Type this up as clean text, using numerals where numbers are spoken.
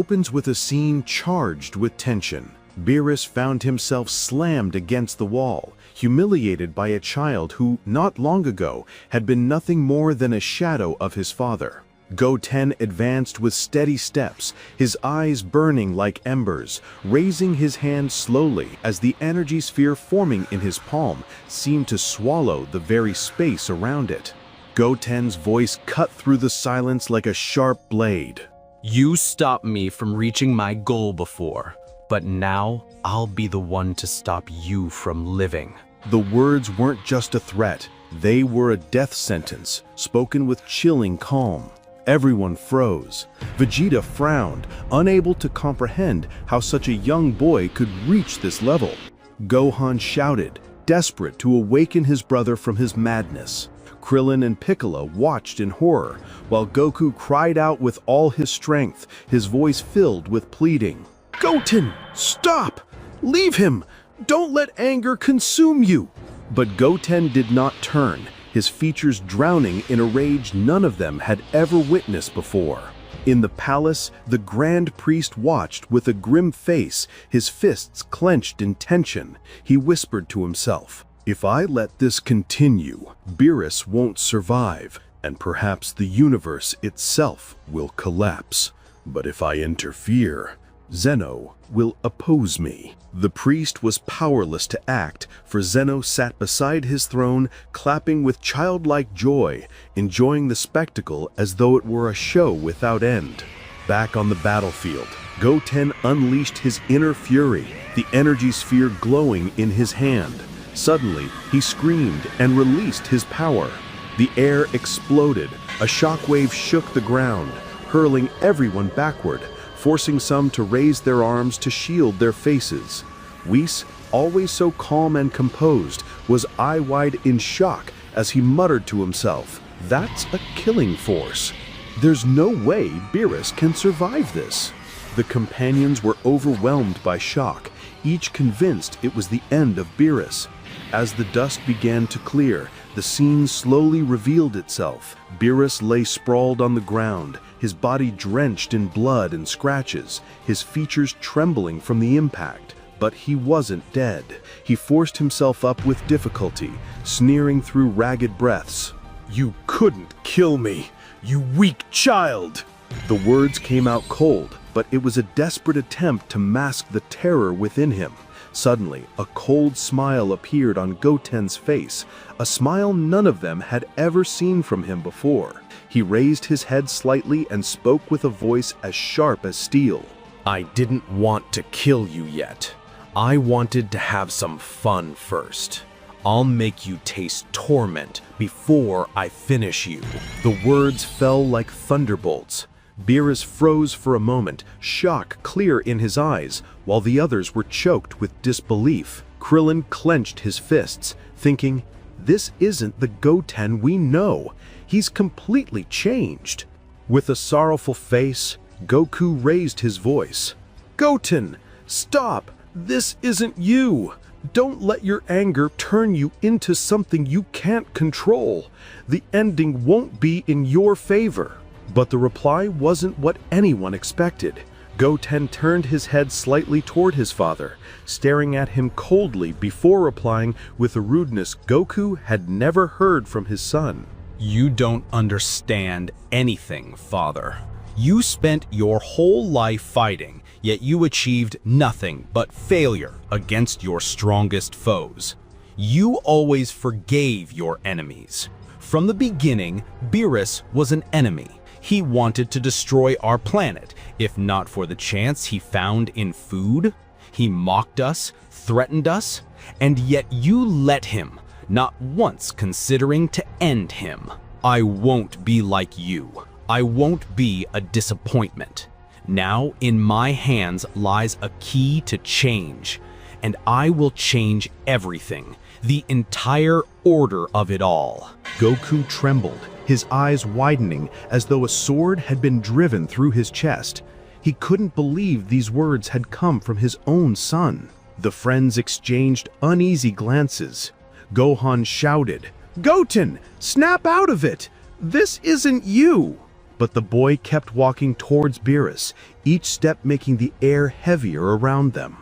Opens with a scene charged with tension. Beerus found himself slammed against the wall, humiliated by a child who, not long ago, had been nothing more than a shadow of his father. Goten advanced with steady steps, his eyes burning like embers, raising his hand slowly as the energy sphere forming in his palm seemed to swallow the very space around it. Goten's voice cut through the silence like a sharp blade. You stopped me from reaching my goal before, but now I'll be the one to stop you from living. The words weren't just a threat, they were a death sentence, spoken with chilling calm. Everyone froze. Vegeta frowned, unable to comprehend how such a young boy could reach this level. Gohan shouted, desperate to awaken his brother from his madness. Krillin and Piccolo watched in horror, while Goku cried out with all his strength, his voice filled with pleading. "Goten, stop! Leave him! Don't let anger consume you!" But Goten did not turn, his features drowning in a rage none of them had ever witnessed before. In the palace, the Grand Priest watched with a grim face, his fists clenched in tension. He whispered to himself, "If I let this continue, Beerus won't survive, and perhaps the universe itself will collapse. But if I interfere, Zeno will oppose me." The priest was powerless to act, for Zeno sat beside his throne, clapping with childlike joy, enjoying the spectacle as though it were a show without end. Back on the battlefield, Goten unleashed his inner fury, the energy sphere glowing in his hand. Suddenly, he screamed and released his power. The air exploded, a shockwave shook the ground, hurling everyone backward, forcing some to raise their arms to shield their faces. Whis, always so calm and composed, was eye-wide in shock as he muttered to himself, "That's a killing force. There's no way Beerus can survive this." The companions were overwhelmed by shock, each convinced it was the end of Beerus. As the dust began to clear, the scene slowly revealed itself. Beerus lay sprawled on the ground, his body drenched in blood and scratches, his features trembling from the impact. But he wasn't dead. He forced himself up with difficulty, sneering through ragged breaths. "You couldn't kill me, you weak child!" The words came out cold, but it was a desperate attempt to mask the terror within him. Suddenly, a cold smile appeared on Goten's face, a smile none of them had ever seen from him before. He raised his head slightly and spoke with a voice as sharp as steel. "I didn't want to kill you yet. I wanted to have some fun first. I'll make you taste torment before I finish you." The words fell like thunderbolts. Beerus froze for a moment, shock clear in his eyes, while the others were choked with disbelief. Krillin clenched his fists, thinking, "This isn't the Goten we know. He's completely changed." With a sorrowful face, Goku raised his voice. "Goten, stop! This isn't you! Don't let your anger turn you into something you can't control. The ending won't be in your favor." But the reply wasn't what anyone expected. Goten turned his head slightly toward his father, staring at him coldly before replying with a rudeness Goku had never heard from his son. You don't understand anything, father. You spent your whole life fighting, yet you achieved nothing but failure against your strongest foes. You always forgave your enemies. From the beginning, Beerus was an enemy. He wanted to destroy our planet, if not for the chance he found in food. He mocked us, threatened us, and yet you let him, not once considering to end him. I won't be like you. I won't be a disappointment. Now in my hands lies a key to change, and I will change everything, the entire order of it all. Goku trembled, his eyes widening as though a sword had been driven through his chest. He couldn't believe these words had come from his own son. The friends exchanged uneasy glances. Gohan shouted, "Goten, snap out of it! This isn't you!" But the boy kept walking towards Beerus, each step making the air heavier around them.